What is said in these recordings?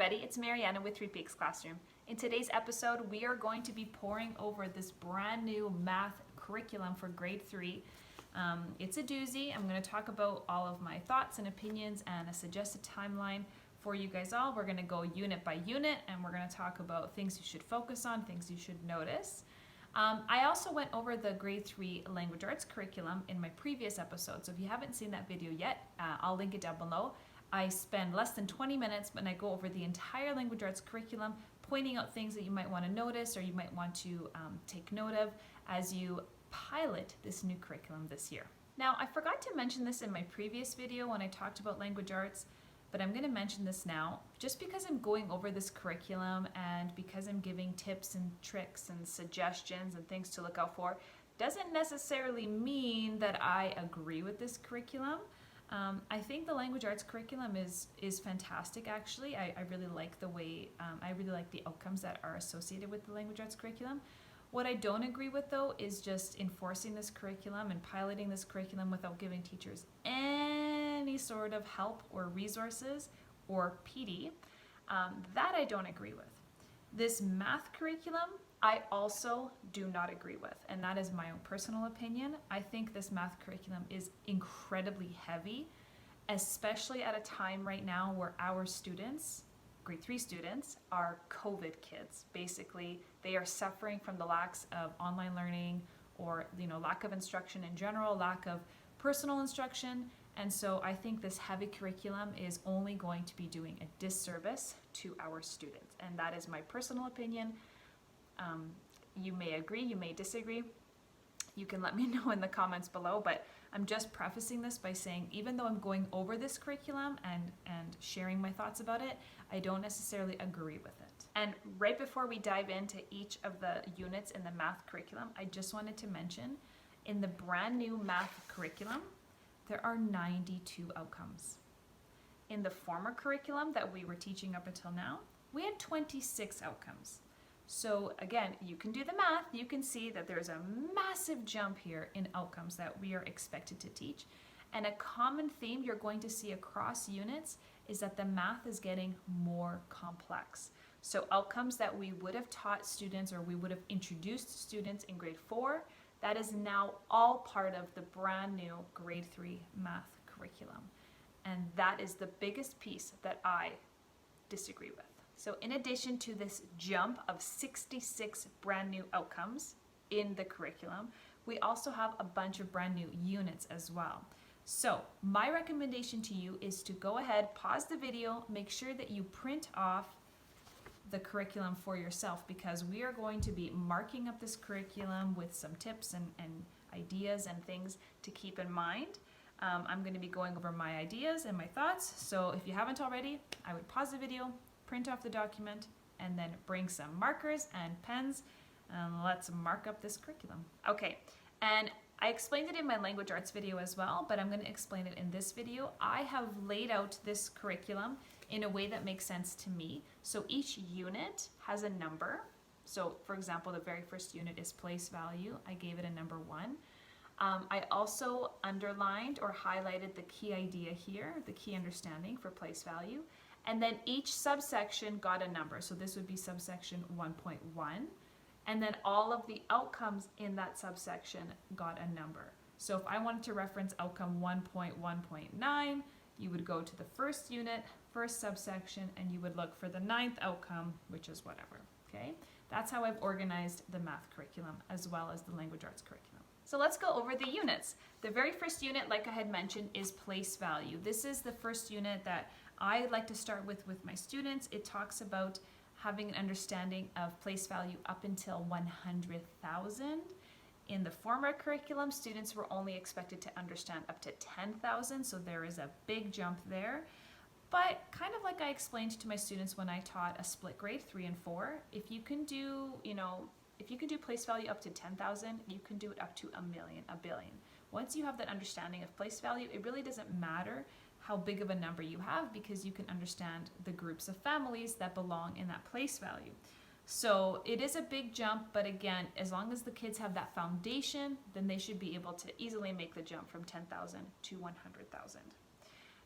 everybody, it's Mariana with 3 Peaks Classroom. In today's episode, we are going to be pouring over this brand new math curriculum for grade 3. It's a doozy. I'm going to talk about all of my thoughts and opinions and a suggested timeline for you guys all. We're going to go unit by unit and we're going to talk about things you should focus on, things you should notice. I also went over the grade 3 language arts curriculum in my previous episode, so if you haven't seen that video yet, I'll link it down below. I spend less than 20 minutes and I go over the entire language arts curriculum, pointing out things that you might want to notice or you might want to take note of as you pilot this new curriculum this year. Now, I forgot to mention this in my previous video when I talked about language arts, but I'm going to mention this now. Just because I'm going over this curriculum and because I'm giving tips and tricks and suggestions and things to look out for, doesn't necessarily mean that I agree with this curriculum. I think the language arts curriculum is fantastic, actually. I really like the way, I really like the outcomes that are associated with the language arts curriculum. What I don't agree with, though, is just enforcing this curriculum and piloting this curriculum without giving teachers any sort of help or resources or PD. That I don't agree with. This math curriculum, I also do not agree with, and that is my own personal opinion. I think this math curriculum is incredibly heavy, especially at a time right now where our students, grade 3 students, are COVID kids. Basically, they are suffering from the lacks of online learning or, lack of instruction in general, lack of personal instruction. And so I think this heavy curriculum is only going to be doing a disservice to our students. And that is my personal opinion. You may agree, you may disagree. You can let me know in the comments below, but I'm just prefacing this by saying, even though I'm going over this curriculum and sharing my thoughts about it, I don't necessarily agree with it. And right before we dive into each of the units in the math curriculum, I just wanted to mention, in the brand new math curriculum, there are 92 outcomes. In the former curriculum that we were teaching up until now, we had 26 outcomes. So again, you can do the math, you can see that there's a massive jump here in outcomes that we are expected to teach. And a common theme you're going to see across units is that the math is getting more complex. So outcomes that we would have taught students or we would have introduced students in grade 4, that is now all part of the brand new grade 3 math curriculum. And that is the biggest piece that I disagree with. So in addition to this jump of 66 brand new outcomes in the curriculum, we also have a bunch of brand new units as well. So my recommendation to you is to go ahead, pause the video, make sure that you print off the curriculum for yourself, because we are going to be marking up this curriculum with some tips and ideas and things to keep in mind. I'm going to be going over my ideas and my thoughts, so if you haven't already, I would pause the video, print off the document, and then bring some markers and pens, and let's mark up this curriculum. Okay, and I explained it in my language arts video as well, but I'm going to explain it in this video. I have laid out this curriculum in a way that makes sense to me. So each unit has a number. So for example, the very first unit is place value. I gave it a number 1. I also underlined or highlighted the key idea here, the key understanding for place value. And then each subsection got a number. So this would be subsection 1.1. And then all of the outcomes in that subsection got a number. So if I wanted to reference outcome 1.1.9, you would go to the first unit, first subsection, and you would look for the 9th outcome, which is whatever, okay? That's how I've organized the math curriculum as well as the language arts curriculum. So let's go over the units. The very first unit, like I had mentioned, is place value. This is the first unit that I like to start with my students. It talks about having an understanding of place value up until 100,000. In the former curriculum, students were only expected to understand up to 10,000, so there is a big jump there. But kind of like I explained to my students when I taught a split grade 3 and 4, if you can do, if you can do place value up to 10,000, you can do it up to 1 million, 1 billion. Once you have that understanding of place value, it really doesn't matter how big of a number you have, because you can understand the groups of families that belong in that place value. So it is a big jump, but again, as long as the kids have that foundation, then they should be able to easily make the jump from 10,000 to 100,000.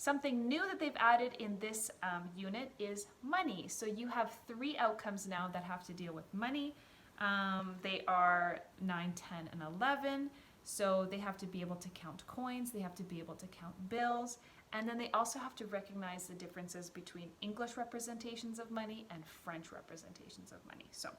Something new that they've added in this unit is money. So you have 3 outcomes now that have to deal with money. They are 9, 10, and 11. So they have to be able to count coins, they have to be able to count bills, and then they also have to recognize the differences between English representations of money and French representations of money. So,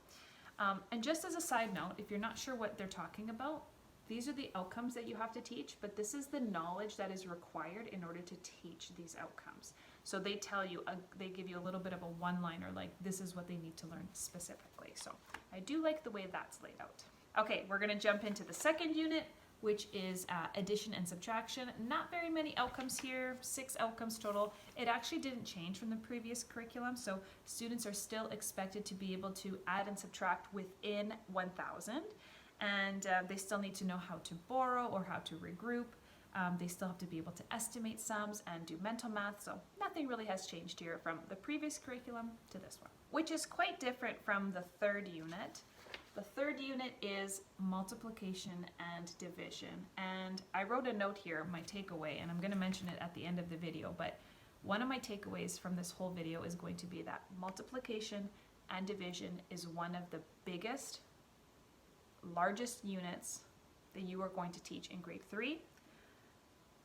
and just as a side note, if you're not sure what they're talking about, these are the outcomes that you have to teach, but this is the knowledge that is required in order to teach these outcomes. So they tell you, they give you a little bit of a one-liner, like this is what they need to learn specifically. So I do like the way that's laid out. Okay, we're gonna jump into the second unit, which is addition and subtraction. Not very many outcomes here, 6 outcomes total. It actually didn't change from the previous curriculum, so students are still expected to be able to add and subtract within 1,000. And they still need to know how to borrow or how to regroup. They still have to be able to estimate sums and do mental math, so nothing really has changed here from the previous curriculum to this one, which is quite different from the third unit. The third unit is multiplication and division, and I wrote a note here, my takeaway, and I'm going to mention it at the end of the video, but one of my takeaways from this whole video is going to be that multiplication and division is one of the biggest, largest units that you are going to teach in grade 3.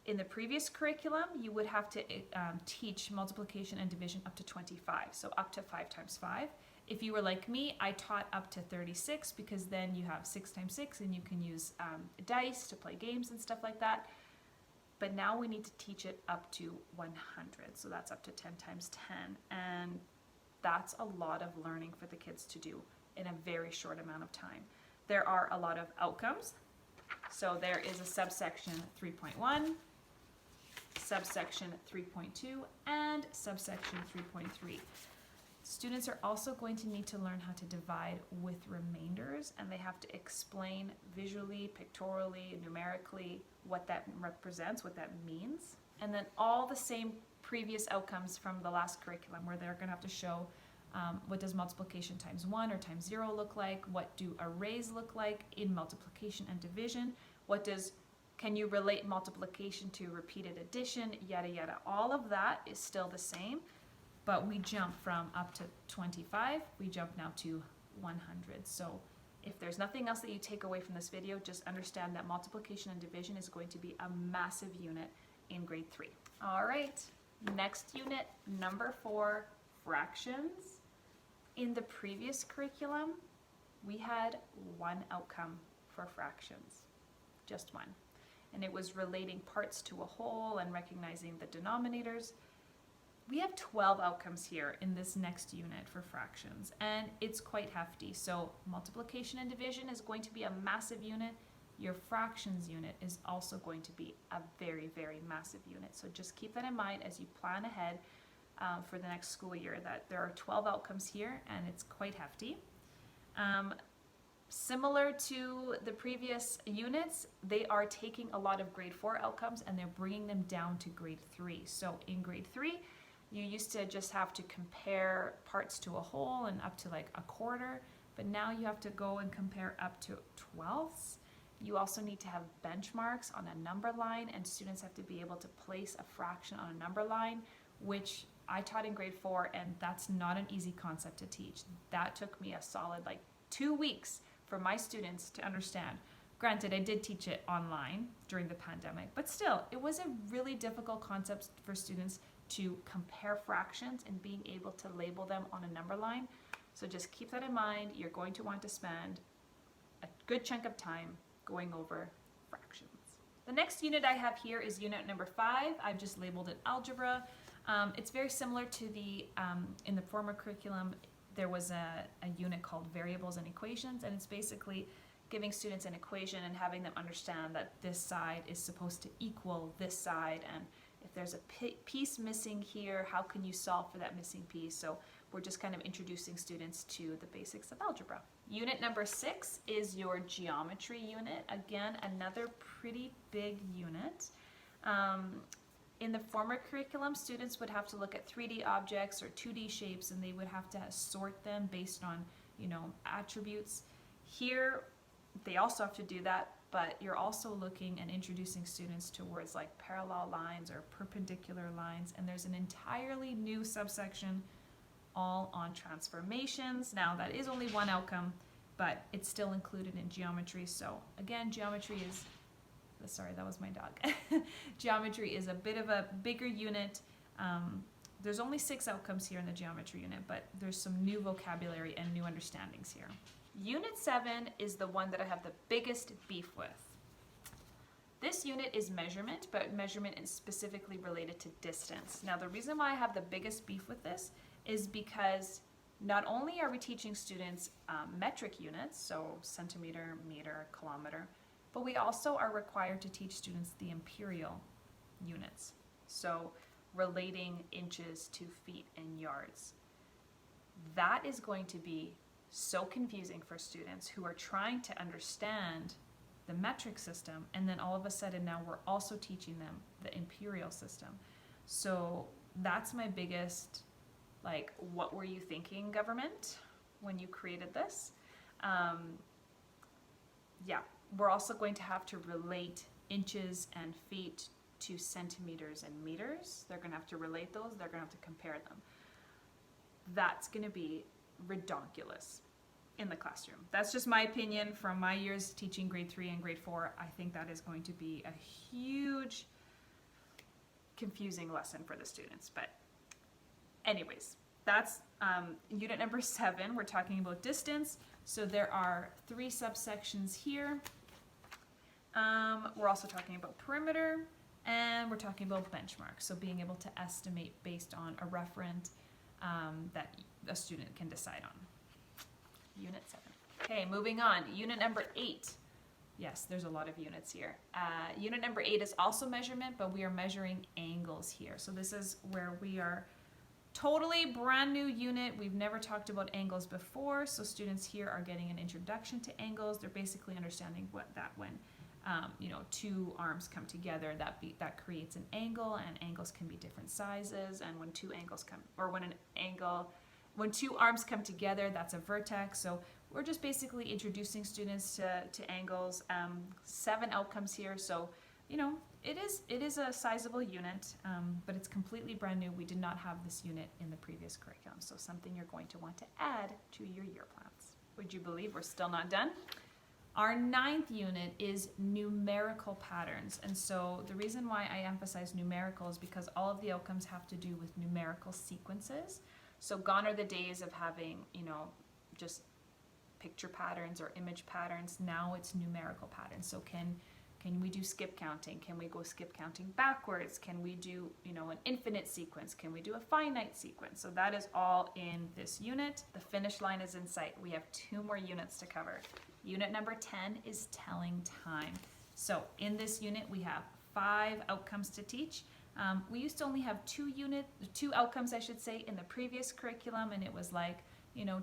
In the previous curriculum, you would have to teach multiplication and division up to 25, so up to 5 times 5. If you were like me, I taught up to 36 because then you have 6 times 6 and you can use dice to play games and stuff like that. But now we need to teach it up to 100, so that's up to 10 times 10. And that's a lot of learning for the kids to do in a very short amount of time. There are a lot of outcomes. So there is a subsection 3.1, subsection 3.2, and subsection 3.3. Students are also going to need to learn how to divide with remainders, and they have to explain visually, pictorially, numerically what that represents, what that means. And then all the same previous outcomes from the last curriculum where they're going to have to show what does multiplication times 1 or times 0 look like? What do arrays look like in multiplication and division? Can you relate multiplication to repeated addition? Yada yada. All of that is still the same, but we jump from up to 25, we jump now to 100. So if there's nothing else that you take away from this video, just understand that multiplication and division is going to be a massive unit in grade 3. All right, next unit, number 4, fractions. In the previous curriculum, we had 1 outcome for fractions, just 1. And it was relating parts to a whole and recognizing the denominators. We have 12 outcomes here in this next unit for fractions, and it's quite hefty. So multiplication and division is going to be a massive unit. Your fractions unit is also going to be a very, very massive unit. So just keep that in mind as you plan ahead for the next school year, that there are 12 outcomes here and it's quite hefty. Similar to the previous units, they are taking a lot of grade 4 outcomes and they're bringing them down to grade 3. So in grade 3, you used to just have to compare parts to a whole and up to like a quarter, but now you have to go and compare up to 12ths. You also need to have benchmarks on a number line, and students have to be able to place a fraction on a number line, which I taught in grade 4, and that's not an easy concept to teach. That took me a solid 2 weeks for my students to understand. Granted, I did teach it online during the pandemic, but still, it was a really difficult concept for students to compare fractions and being able to label them on a number line. So just keep that in mind. You're going to want to spend a good chunk of time going over fractions. The next unit I have here is unit number 5. I've just labeled it algebra. It's very similar to the, in the former curriculum, there was a unit called variables and equations, and it's basically giving students an equation and having them understand that this side is supposed to equal this side, and if there's a piece missing here, how can you solve for that missing piece? So we're just kind of introducing students to the basics of algebra. Unit number 6 is your geometry unit. Again, another pretty big unit. In the former curriculum, students would have to look at 3D objects or 2D shapes, and they would have to sort them based on, attributes. Here, they also have to do that, but you're also looking and introducing students to words like parallel lines or perpendicular lines, and there's an entirely new subsection all on transformations. Now that is only one outcome, but it's still included in geometry. So again, geometry is, sorry, that was my dog. Geometry is a bit of a bigger unit. There's only 6 outcomes here in the geometry unit, but there's some new vocabulary and new understandings here. Unit 7 is the one that I have the biggest beef with. This unit is measurement, but measurement is specifically related to distance. Now, the reason why I have the biggest beef with this is because not only are we teaching students metric units, so centimeter, meter, kilometer, but we also are required to teach students the imperial units. So relating inches to feet and yards. That is going to be so confusing for students who are trying to understand the metric system, and then all of a sudden now we're also teaching them the imperial system. So that's my biggest, like, what were you thinking, government, when you created this? Yeah, we're also going to have to relate inches and feet to centimeters and meters. They're going to have to relate those. They're going to have to compare them. That's going to be redonkulous in the classroom. That's just my opinion from my years teaching grade 3 and grade 4. I think that is going to be a huge confusing lesson for the students. But anyways, that's unit number 7. We're talking about distance. So there are 3 subsections here. We're also talking about perimeter, and we're talking about benchmarks. So being able to estimate based on a referent that a student can decide on. Unit 7. Okay, moving on. Unit number 8. Yes, there's a lot of units here. Unit number 8 is also measurement, but we are measuring angles here. So this is where we are totally brand new unit. We've never talked about angles before, so students here are getting an introduction to angles. They're basically understanding when 2 arms come together, that creates an angle, and angles can be different sizes. And when 2 angles come, or when 2 arms come together, that's a vertex. So we're just basically introducing students to angles. 7 outcomes here, so it is a sizable unit, but it's completely brand new. We did not have this unit in the previous curriculum, so something you're going to want to add to your year plans. Would you believe we're still not done? Our 9th unit is numerical patterns, and so the reason why I emphasize numerical is because all of the outcomes have to do with numerical sequences. So gone are the days of having, just picture patterns or image patterns. Now it's numerical patterns. So can we do skip counting? Can we go skip counting backwards? Can we do, an infinite sequence? Can we do a finite sequence? So that is all in this unit. The finish line is in sight. We have 2 more units to cover. Unit number 10 is telling time. So in this unit, we have 5 outcomes to teach. We used to only have 2 outcomes, I should say, in the previous curriculum, and it was like,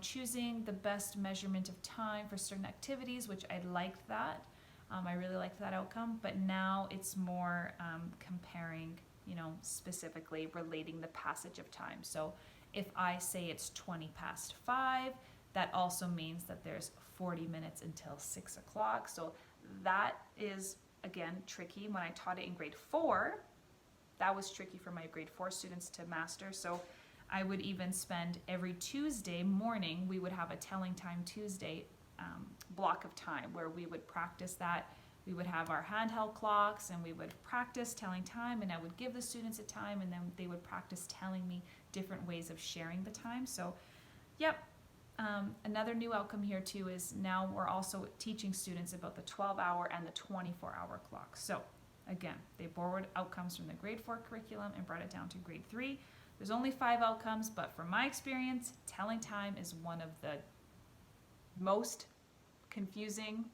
choosing the best measurement of time for certain activities, which I liked that. I really liked that outcome, but now it's more comparing, specifically relating the passage of time. So if I say it's 20 past 5, that also means that there's 40 minutes until 6 o'clock. So that is, again, tricky. When I taught it in grade 4, that was tricky for my grade 4 students to master. So I would even spend every Tuesday morning, we would have a Telling Time Tuesday block of time where we would practice that. We would have our handheld clocks and we would practice telling time, and I would give the students a time, and then they would practice telling me different ways of sharing the time. So, yep. Another new outcome here too is now we're also teaching students about the 12-hour and the 24-hour clock. So again, they borrowed outcomes from the grade 4 curriculum and brought it down to grade 3. There's only 5 outcomes, but from my experience, telling time is one of the most confusing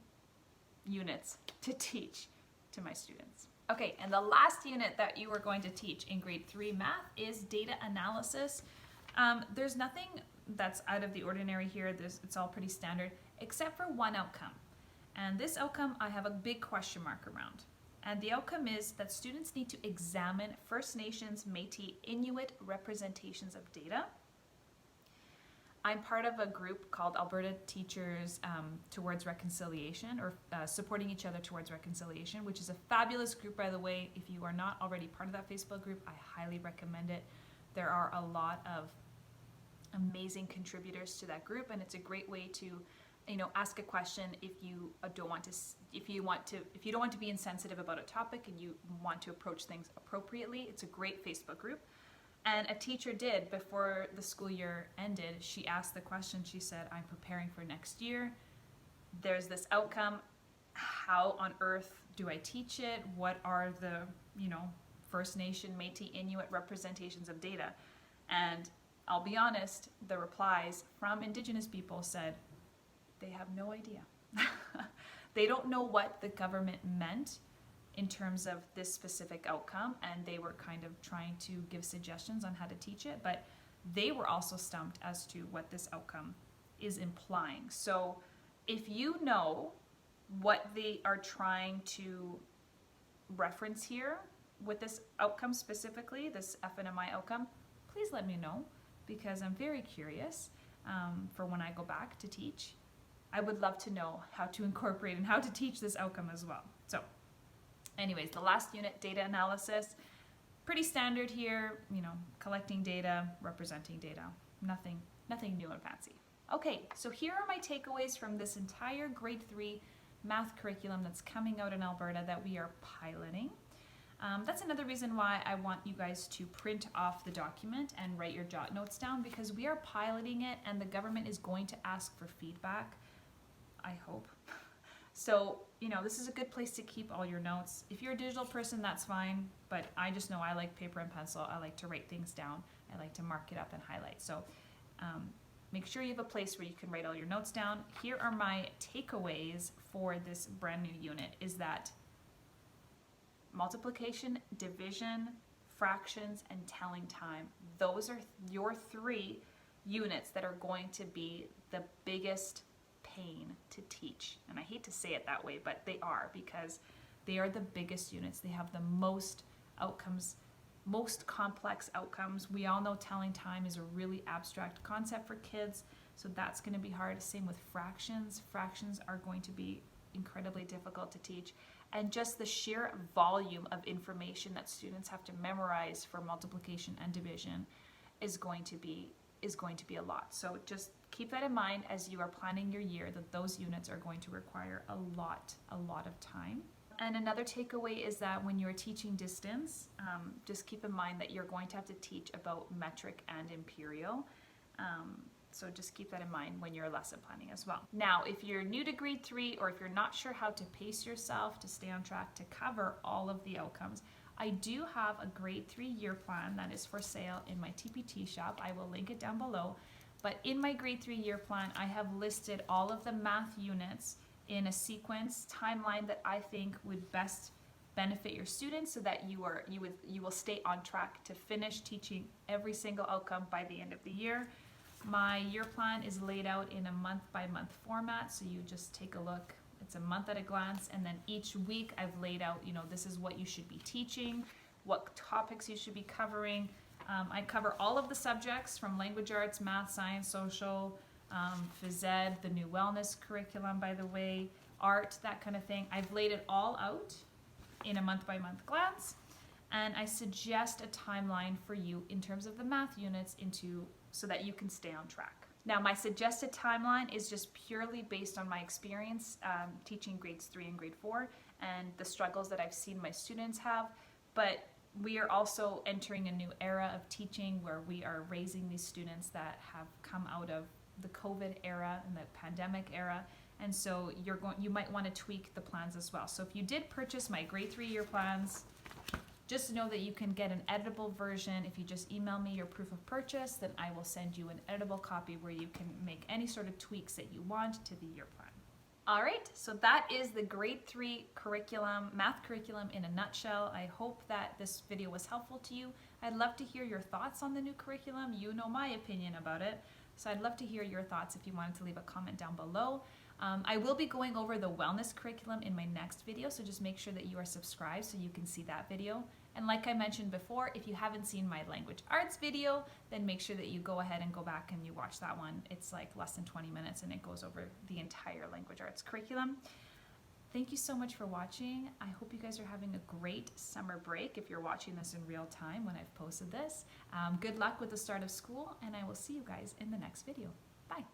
units to teach to my students. Okay, and the last unit that you are going to teach in grade 3 math is data analysis. There's nothing that's out of the ordinary here. It's all pretty standard, except for one outcome. And this outcome I have a big question mark around. And the outcome is that students need to examine First Nations, Métis, Inuit representations of data. I'm part of a group called Alberta Teachers Towards Reconciliation, or Supporting Each Other Towards Reconciliation, which is a fabulous group, by the way. If you are not already part of that Facebook group, I highly recommend it. There are a lot of amazing contributors to that group, and it's a great way to, ask a question if you don't want to be insensitive about a topic and you want to approach things appropriately. It's a great Facebook group. And a teacher did, before the school year ended, she asked the question, she said, I'm preparing for next year. There's this outcome. How on earth do I teach it? What are the, First Nation, Métis, Inuit representations of data? And I'll be honest, the replies from Indigenous people said they have no idea. They don't know what the government meant in terms of this specific outcome, and they were kind of trying to give suggestions on how to teach it, but they were also stumped as to what this outcome is implying. So if you know what they are trying to reference here with this outcome specifically, this FNMI outcome, please let me know, because I'm very curious for when I go back to teach. I would love to know how to incorporate and how to teach this outcome as well. So anyways, the last unit, data analysis, pretty standard here, collecting data, representing data, nothing new and fancy. Okay, so here are my takeaways from this entire grade 3 math curriculum that's coming out in Alberta that we are piloting. That's another reason why I want you guys to print off the document and write your jot notes down, because we are piloting it and the government is going to ask for feedback, I hope. So, this is a good place to keep all your notes. If you're a digital person, that's fine, but I just know I like paper and pencil. I like to write things down. I like to mark it up and highlight. So make sure you have a place where you can write all your notes down. Here are my takeaways for this brand new unit, is that multiplication, division, fractions, and telling time. Those are your 3 units that are going to be the biggest pain to teach. And I hate to say it that way, but they are, because they are the biggest units. They have the most outcomes, most complex outcomes. We all know telling time is a really abstract concept for kids, so that's going to be hard. Same with fractions. Fractions are going to be incredibly difficult to teach. And just the sheer volume of information that students have to memorize for multiplication and division is going to be a lot. So just keep that in mind as you are planning your year, that those units are going to require a lot of time. And another takeaway is that when you're teaching distance, just keep in mind that you're going to have to teach about metric and imperial. So just keep that in mind when you're lesson planning as well. Now, if you're new to grade 3, or if you're not sure how to pace yourself to stay on track to cover all of the outcomes, I do have a grade 3 year plan that is for sale in my TPT shop. I will link it down below. But in my grade 3 year plan, I have listed all of the math units in a sequence timeline that I think would best benefit your students, so that you will stay on track to finish teaching every single outcome by the end of the year. My year plan is laid out in a month-by-month format, so you just take a look. It's a month at a glance, and then each week I've laid out, this is what you should be teaching, what topics you should be covering. I cover all of the subjects from language arts, math, science, social, phys ed, the new wellness curriculum, by the way, art, that kind of thing. I've laid it all out in a month-by-month glance, and I suggest a timeline for you in terms of the math units so that you can stay on track. Now, my suggested timeline is just purely based on my experience teaching grades 3 and grade 4 and the struggles that I've seen my students have, but we are also entering a new era of teaching where we are raising these students that have come out of the COVID era and the pandemic era, and so you might want to tweak the plans as well. So if you did purchase my grade 3 year plans, just know that you can get an editable version. If you just email me your proof of purchase, then I will send you an editable copy where you can make any sort of tweaks that you want to the year plan. All right, so that is the grade 3 curriculum, math curriculum in a nutshell. I hope that this video was helpful to you. I'd love to hear your thoughts on the new curriculum. You know my opinion about it, so I'd love to hear your thoughts if you wanted to leave a comment down below. I will be going over the wellness curriculum in my next video, so just make sure that you are subscribed so you can see that video. And like I mentioned before, if you haven't seen my language arts video, then make sure that you go ahead and go back and you watch that one. It's like less than 20 minutes and it goes over the entire language arts curriculum. Thank you so much for watching. I hope you guys are having a great summer break if you're watching this in real time when I've posted this. Good luck with the start of school, and I will see you guys in the next video. Bye.